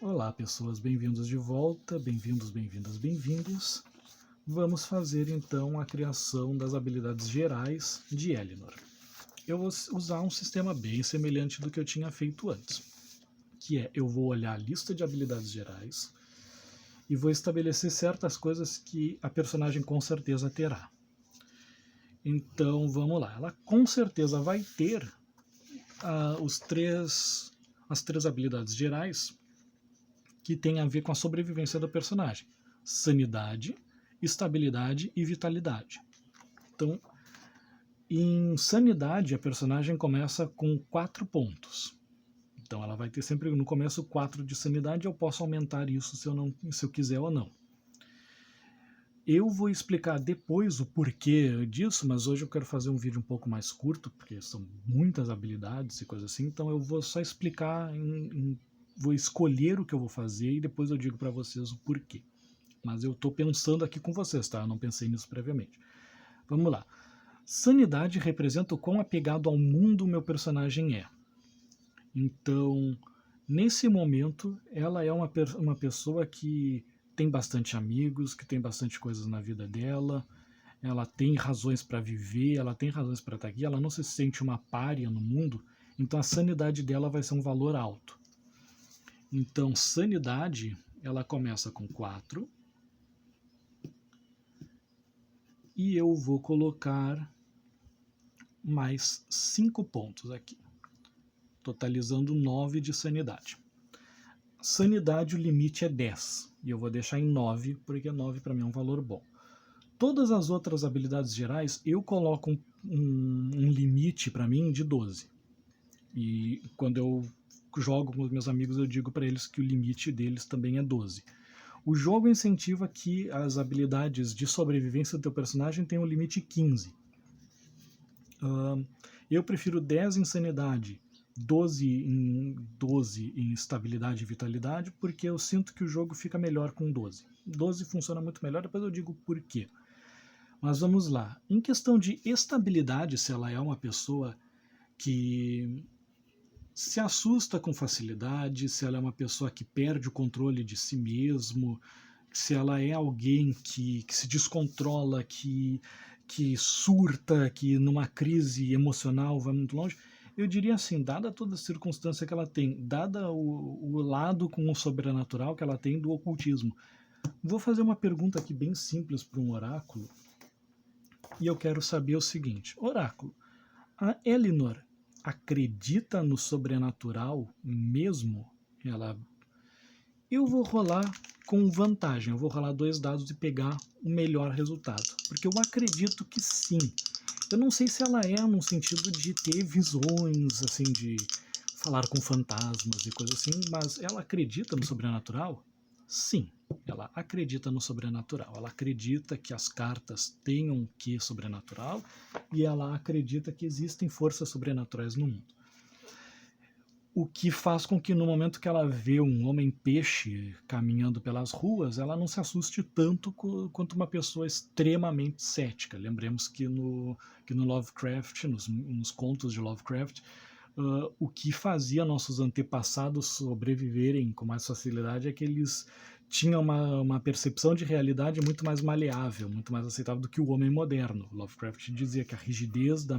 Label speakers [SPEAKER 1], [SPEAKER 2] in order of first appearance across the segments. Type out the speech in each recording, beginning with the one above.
[SPEAKER 1] Olá, pessoas, bem-vindos de volta, bem-vindos, bem-vindas, bem-vindos. Vamos fazer então a criação das habilidades gerais de Elinor. Eu vou usar um sistema bem semelhante do que eu tinha feito antes, que é eu vou olhar a lista de habilidades gerais e vou estabelecer certas coisas que a personagem com certeza terá. Então vamos lá, ela com certeza vai ter as três habilidades gerais que tem a ver com a sobrevivência do personagem: sanidade, estabilidade e vitalidade. Então, em sanidade, a personagem começa com 4 pontos. Então, ela vai ter sempre no começo 4 de sanidade. Eu posso aumentar isso se eu quiser ou não. Eu vou explicar depois o porquê disso, mas hoje eu quero fazer um vídeo um pouco mais curto, porque são muitas habilidades e coisas assim. Então, eu vou só explicar vou escolher o que eu vou fazer e depois eu digo para vocês o porquê. Mas eu estou pensando aqui com vocês, tá? Eu não pensei nisso previamente. Vamos lá. Sanidade representa o quão apegado ao mundo o meu personagem é. Então, nesse momento, ela é uma pessoa que tem bastante amigos, que tem bastante coisas na vida dela, ela tem razões para viver, ela tem razões para estar aqui, ela não se sente uma pária no mundo, então a sanidade dela vai ser um valor alto. Então, sanidade, ela começa com 4. E eu vou colocar mais 5 pontos aqui, totalizando 9 de sanidade. Sanidade, o limite é 10, e eu vou deixar em 9, porque 9 para mim é um valor bom. Todas as outras habilidades gerais, eu coloco um limite para mim de 12. E quando eu jogo com os meus amigos, eu digo para eles que o limite deles também é 12. O jogo incentiva que as habilidades de sobrevivência do teu personagem tenham um limite 15. Eu prefiro 10 em sanidade, 12 em estabilidade e vitalidade, porque eu sinto que o jogo fica melhor com 12. 12 funciona muito melhor, depois eu digo por quê. Mas vamos lá. Em questão de estabilidade, se ela é uma pessoa que se assusta com facilidade, se ela é uma pessoa que perde o controle de si mesmo, se ela é alguém que se descontrola, que surta, que numa crise emocional vai muito longe, eu diria assim, dada toda a circunstância que ela tem, dada o lado com o sobrenatural que ela tem do ocultismo. Vou fazer uma pergunta aqui bem simples para um oráculo, e eu quero saber o seguinte: oráculo, a Elinor acredita no sobrenatural mesmo? Eu vou rolar com vantagem, eu vou rolar 2 dados e pegar o melhor resultado, porque eu acredito que sim. Eu não sei se ela é no sentido de ter visões, assim, de falar com fantasmas e coisas assim, mas ela acredita no sobrenatural? Sim, ela acredita no sobrenatural. Ela acredita que as cartas tenham um quê sobrenatural e ela acredita que existem forças sobrenaturais no mundo. O que faz com que no momento que ela vê um homem-peixe caminhando pelas ruas, ela não se assuste tanto quanto uma pessoa extremamente cética. Lembremos que no Lovecraft, nos contos de Lovecraft, o que fazia nossos antepassados sobreviverem com mais facilidade é que eles tinham uma percepção de realidade muito mais maleável, muito mais aceitável do que o homem moderno. Lovecraft dizia que a rigidez da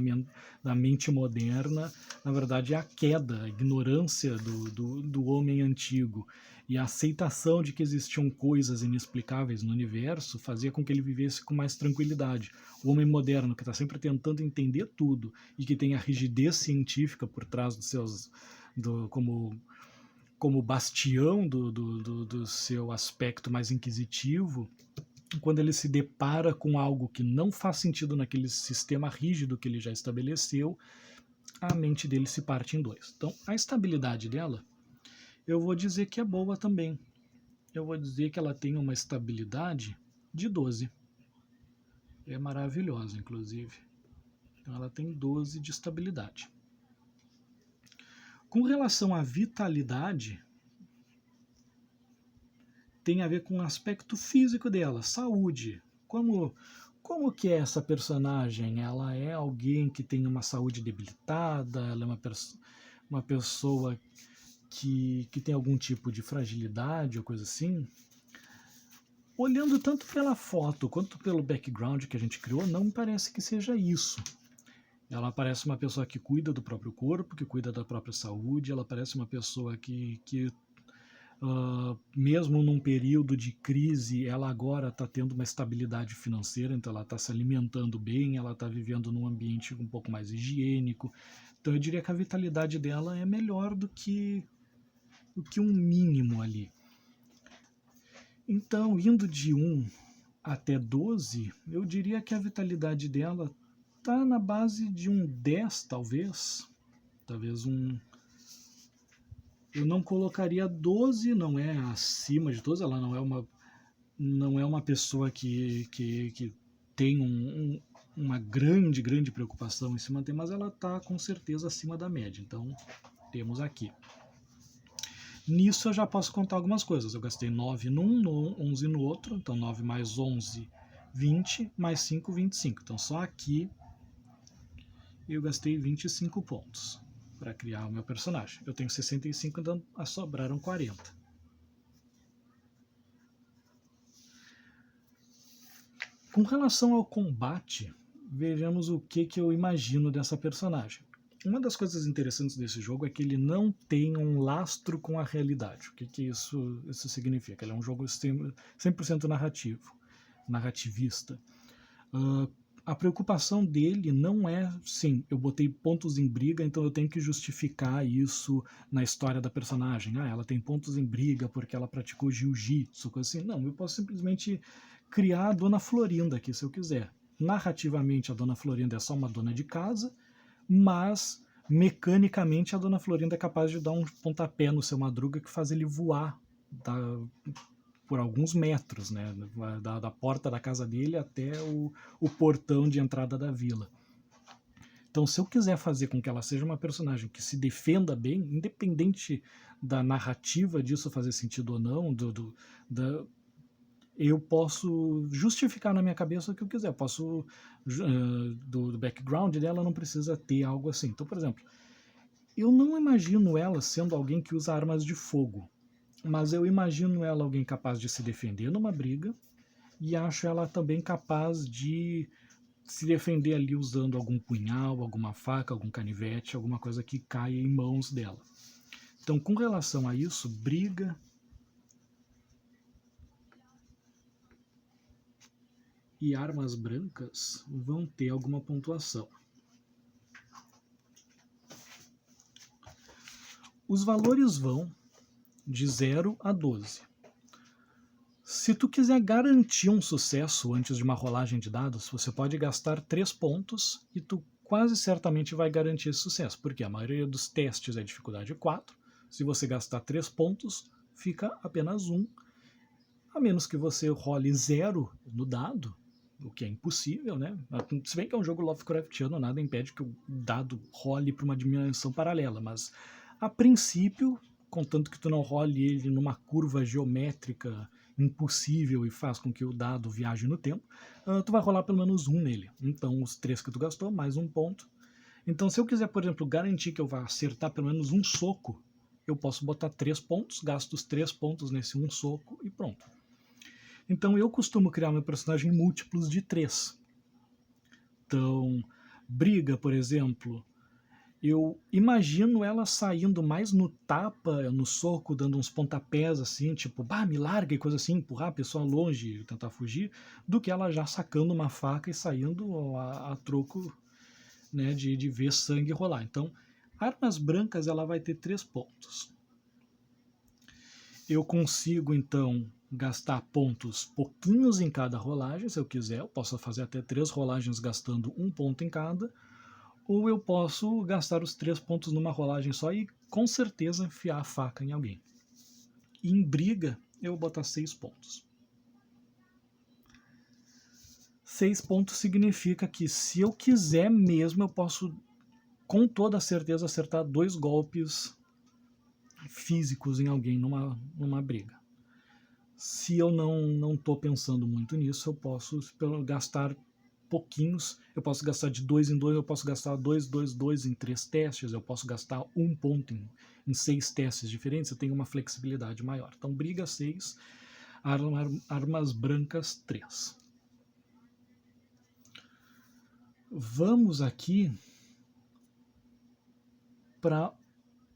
[SPEAKER 1] mente moderna, na verdade, é a queda, a ignorância do homem antigo. E a aceitação de que existiam coisas inexplicáveis no universo fazia com que ele vivesse com mais tranquilidade. O homem moderno, que está sempre tentando entender tudo e que tem a rigidez científica por trás dos seus, como bastião do seu aspecto mais inquisitivo, quando ele se depara com algo que não faz sentido naquele sistema rígido que ele já estabeleceu, a mente dele se parte em 2. Então, a estabilidade dela, eu vou dizer que é boa também. Eu vou dizer que ela tem uma estabilidade de 12. É maravilhosa, inclusive. Então, ela tem 12 de estabilidade. Com relação à vitalidade, tem a ver com o aspecto físico dela, saúde. Como que é essa personagem? Ela é alguém que tem uma saúde debilitada? Ela é uma pessoa que tem algum tipo de fragilidade ou coisa assim, olhando tanto pela foto quanto pelo background que a gente criou, não me parece que seja isso. Ela parece uma pessoa que cuida do próprio corpo, que cuida da própria saúde, ela parece uma pessoa que mesmo num período de crise, ela agora está tendo uma estabilidade financeira, então ela está se alimentando bem, ela está vivendo num ambiente um pouco mais higiênico. Então eu diria que a vitalidade dela é melhor do que um mínimo ali. Então, indo de 1 até 12, eu diria que a vitalidade dela está na base de um 10, talvez. Talvez um... Eu não colocaria 12, não é acima de 12, ela não é uma pessoa que tem uma grande preocupação em se manter, mas ela está com certeza acima da média. Então, temos aqui. Nisso eu já posso contar algumas coisas. Eu gastei 9 num, 11 no outro, então 9 mais 11, 20, mais 5, 25. Então só aqui eu gastei 25 pontos para criar o meu personagem. Eu tenho 65, então sobraram 40. Com relação ao combate, vejamos o que eu imagino dessa personagem. Uma das coisas interessantes desse jogo é que ele não tem um lastro com a realidade. O que isso significa? Ele é um jogo 100% narrativista. A preocupação dele não é, sim, eu botei pontos em briga, então eu tenho que justificar isso na história da personagem. Ela tem pontos em briga porque ela praticou jiu-jitsu, coisa assim. Não, eu posso simplesmente criar a Dona Florinda aqui, se eu quiser. Narrativamente, a Dona Florinda é só uma dona de casa, mas mecanicamente a Dona Florinda é capaz de dar um pontapé no seu Madruga que faz ele voar por alguns metros, né, da porta da casa dele até o portão de entrada da vila. Então, se eu quiser fazer com que ela seja uma personagem que se defenda bem, independente da narrativa disso fazer sentido ou não, eu posso justificar na minha cabeça o que eu quiser. Eu posso, do background dela não precisa ter algo assim. Então, por exemplo, eu não imagino ela sendo alguém que usa armas de fogo, mas eu imagino ela alguém capaz de se defender numa briga, e acho ela também capaz de se defender ali usando algum punhal, alguma faca, algum canivete, alguma coisa que caia em mãos dela. Então, com relação a isso, briga e armas brancas vão ter alguma pontuação. Os valores vão de 0 a 12. Se tu quiser garantir um sucesso antes de uma rolagem de dados, você pode gastar 3 pontos e tu quase certamente vai garantir esse sucesso, porque a maioria dos testes é dificuldade 4. Se você gastar 3 pontos, fica apenas 1. A menos que você role 0 no dado, o que é impossível, né? Se bem que é um jogo Lovecraftiano, nada impede que o dado role para uma dimensão paralela, mas a princípio, contanto que tu não role ele numa curva geométrica impossível e faz com que o dado viaje no tempo, tu vai rolar pelo menos 1 nele. Então, os 3 que tu gastou, mais 1 ponto. Então, se eu quiser, por exemplo, garantir que eu vá acertar pelo menos um soco, eu posso botar 3 pontos, gasto os 3 pontos nesse um soco e pronto. Então, eu costumo criar meu personagem em múltiplos de 3. Então, briga, por exemplo, eu imagino ela saindo mais no tapa, no soco, dando uns pontapés assim, tipo, me larga e coisa assim, empurrar a pessoa longe e tentar fugir, do que ela já sacando uma faca e saindo a troco, né, de ver sangue rolar. Então, armas brancas ela vai ter 3 pontos. Eu consigo, então, gastar pontos pouquinhos em cada rolagem, se eu quiser. Eu posso fazer até 3 rolagens gastando 1 ponto em cada. Ou eu posso gastar os 3 pontos numa rolagem só e, com certeza, enfiar a faca em alguém. E em briga, eu vou botar 6 pontos. 6 pontos significa que, se eu quiser mesmo, eu posso, com toda certeza, acertar 2 golpes físicos em alguém numa briga. Se eu não estou pensando muito nisso, eu posso gastar pouquinhos, eu posso gastar de 2 em 2, eu posso gastar 2 em 3 testes, eu posso gastar 1 ponto em 6 testes diferentes, eu tenho uma flexibilidade maior. Então, briga 6, armas brancas 3. Vamos aqui para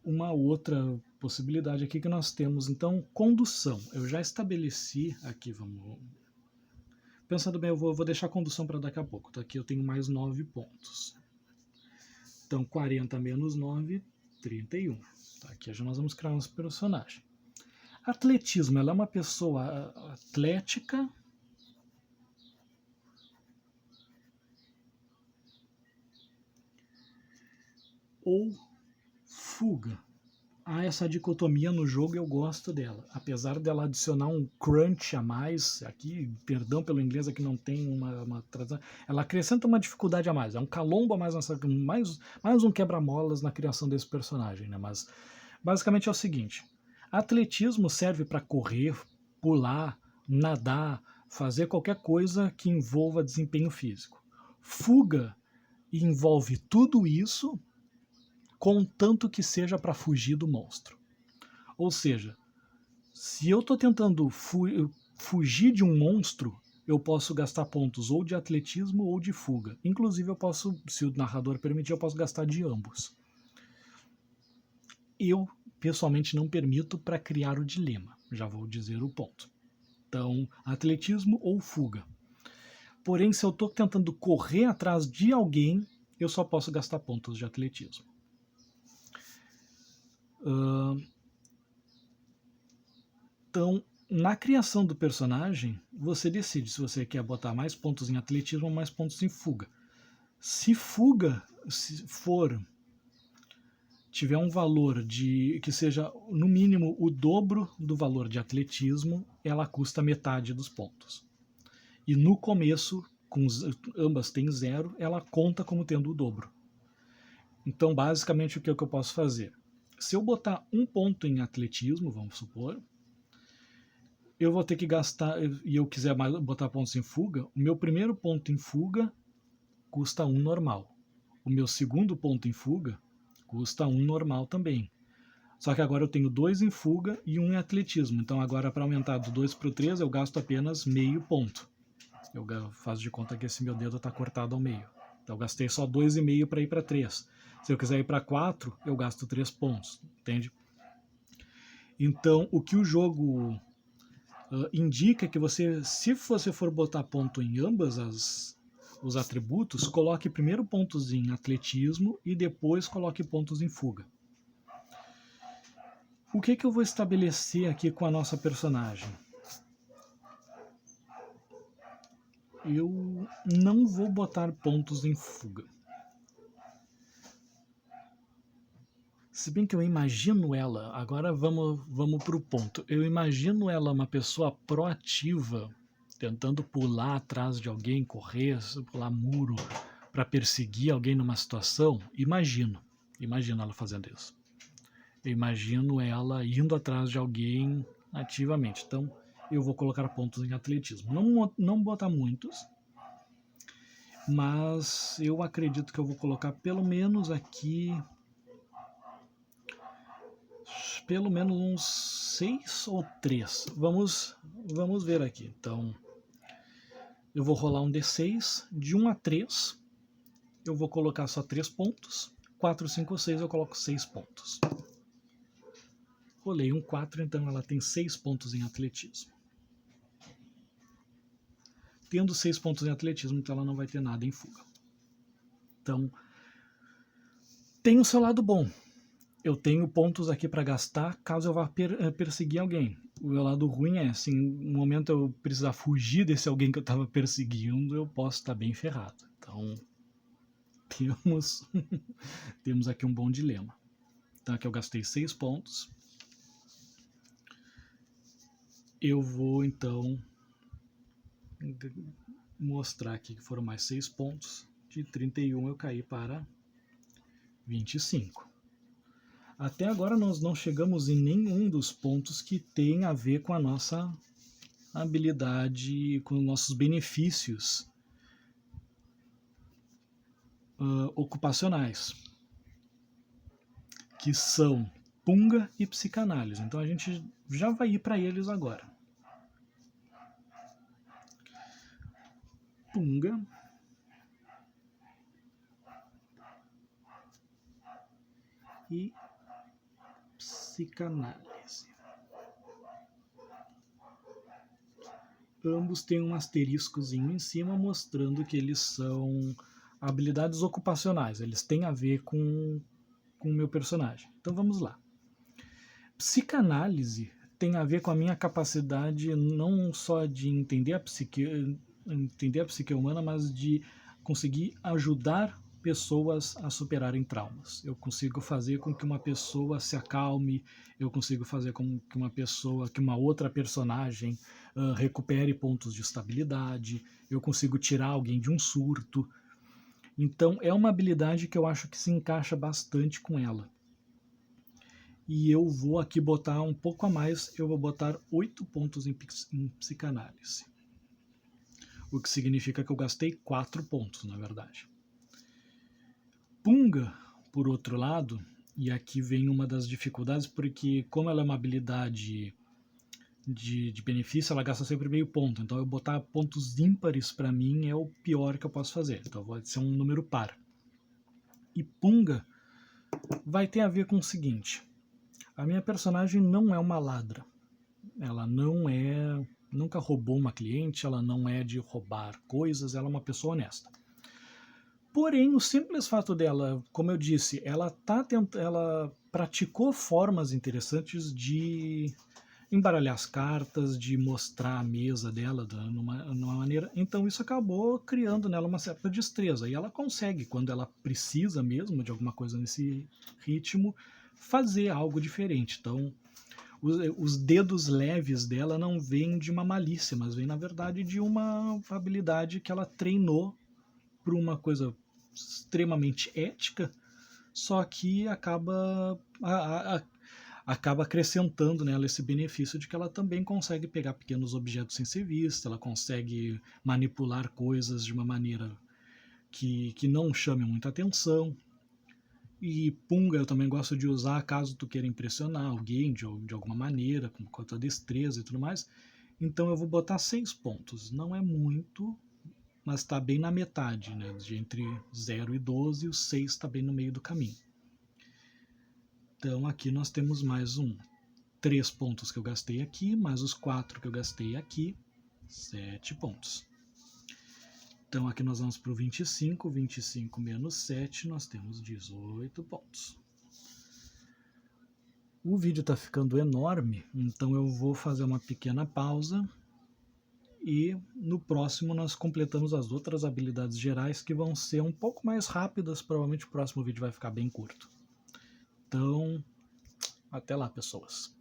[SPEAKER 1] uma outra possibilidade aqui que nós temos. Então, condução. Eu já estabeleci aqui, vamos... Pensando bem, eu vou deixar a condução para daqui a pouco. Então, aqui eu tenho mais 9 pontos. Então, 40 menos 9, 31. Tá, aqui já nós vamos criar nosso personagem. Atletismo. Ela é uma pessoa atlética... ou fuga. Há essa dicotomia no jogo e eu gosto dela. Apesar dela adicionar um crunch a mais, aqui, perdão pelo inglês, aqui não tem uma tradução, ela acrescenta uma dificuldade a mais, é um calombo a mais, mais um quebra-molas na criação desse personagem, né? Mas basicamente é o seguinte, atletismo serve para correr, pular, nadar, fazer qualquer coisa que envolva desempenho físico. Fuga envolve tudo isso, contanto que seja para fugir do monstro. Ou seja, se eu estou tentando fugir de um monstro, eu posso gastar pontos ou de atletismo ou de fuga. Inclusive, eu posso, se o narrador permitir, eu posso gastar de ambos. Eu, pessoalmente, não permito para criar o dilema. Já vou dizer o ponto. Então, atletismo ou fuga. Porém, se eu estou tentando correr atrás de alguém, eu só posso gastar pontos de atletismo. Então, na criação do personagem, você decide se você quer botar mais pontos em atletismo ou mais pontos em fuga. Se fuga tiver um valor que seja no mínimo o dobro do valor de atletismo, ela custa metade dos pontos. E no começo, ambas têm 0, ela conta como tendo o dobro. Então, basicamente, o que eu posso fazer? Se eu botar um ponto em atletismo, vamos supor, eu vou ter que gastar, e eu quiser botar pontos em fuga, o meu primeiro ponto em fuga custa 1 normal. O meu segundo ponto em fuga custa 1 normal também. Só que agora eu tenho 2 em fuga e 1 em atletismo. Então agora, para aumentar do 2 para o 3, eu gasto apenas meio ponto. Eu faço de conta que esse meu dedo está cortado ao meio. Então eu gastei só 2,5 para ir para 3. Se eu quiser ir para 4, eu gasto 3 pontos, entende? Então, o que o jogo indica que você, se você for botar ponto em ambas os atributos, coloque primeiro pontos em atletismo e depois coloque pontos em fuga. O que eu vou estabelecer aqui com a nossa personagem? Eu não vou botar pontos em fuga. Se bem que eu imagino ela, agora vamos para o ponto. Eu imagino ela uma pessoa proativa, tentando pular atrás de alguém, correr, pular muro, para perseguir alguém numa situação. Imagino ela fazendo isso. Eu imagino ela indo atrás de alguém ativamente. Então, eu vou colocar pontos em atletismo. Não botar muitos, mas eu acredito que eu vou colocar pelo menos aqui... pelo menos uns 6 ou 3. Vamos ver aqui. Então, eu vou rolar um D6. De 1 a 3, eu vou colocar só 3 pontos. 4, 5 ou 6, eu coloco 6 pontos. Rolei um 4, então ela tem 6 pontos em atletismo. Tendo 6 pontos em atletismo, então ela não vai ter nada em fuga. Então, tem o seu lado bom. Eu tenho pontos aqui para gastar caso eu vá perseguir alguém. O meu lado ruim é, assim, no momento eu precisar fugir desse alguém que eu estava perseguindo, eu posso estar bem ferrado. Então, temos aqui um bom dilema. Então, aqui eu gastei 6 pontos. Eu vou, então, mostrar aqui que foram mais 6 pontos. De 31 eu caí para 25. Até agora nós não chegamos em nenhum dos pontos que tem a ver com a nossa habilidade, com os nossos benefícios ocupacionais, que são Punga e psicanálise. Então a gente já vai ir para eles agora. Punga e psicanálise. Ambos têm um asteriscozinho em cima mostrando que eles são habilidades ocupacionais. Eles têm a ver com o meu personagem. Então vamos lá. Psicanálise tem a ver com a minha capacidade não só de entender a psique humana, mas de conseguir ajudar pessoas a superarem traumas. Eu consigo fazer com que uma pessoa se acalme, eu consigo fazer com que uma outra personagem recupere pontos de estabilidade, eu consigo tirar alguém de um surto. Então é uma habilidade que eu acho que se encaixa bastante com ela. E eu vou aqui botar um pouco a mais, eu vou botar 8 pontos em psicanálise. O que significa que eu gastei 4 pontos, na verdade. Punga, por outro lado, e aqui vem uma das dificuldades, porque como ela é uma habilidade de benefício, ela gasta sempre meio ponto. Então eu botar pontos ímpares para mim é o pior que eu posso fazer. Então vai ser um número par. E Punga vai ter a ver com o seguinte. A minha personagem não é uma ladra. Ela nunca roubou uma cliente, ela não é de roubar coisas, ela é uma pessoa honesta. Porém, o simples fato dela, como eu disse, ela praticou formas interessantes de embaralhar as cartas, de mostrar a mesa dela numa maneira. Então isso acabou criando nela uma certa destreza. E ela consegue, quando ela precisa mesmo de alguma coisa nesse ritmo, fazer algo diferente. Então os dedos leves dela não vêm de uma malícia, mas vêm, na verdade, de uma habilidade que ela treinou por uma coisa extremamente ética, só que acaba acrescentando nela esse benefício de que ela também consegue pegar pequenos objetos sem ser vista, ela consegue manipular coisas de uma maneira que não chame muita atenção. E Punga eu também gosto de usar caso tu queira impressionar alguém de alguma maneira, com a tua destreza e tudo mais. Então eu vou botar 6 pontos. Não é muito, mas está bem na metade, né? De entre 0 e 12, o 6 está bem no meio do caminho. Então aqui nós temos mais 3 pontos que eu gastei aqui, mais os 4 que eu gastei aqui, 7 pontos. Então aqui nós vamos para o 25, 25 menos 7, nós temos 18 pontos. O vídeo está ficando enorme, então eu vou fazer uma pequena pausa e no próximo nós completamos as outras habilidades gerais que vão ser um pouco mais rápidas, provavelmente o próximo vídeo vai ficar bem curto. Então, até lá, pessoas.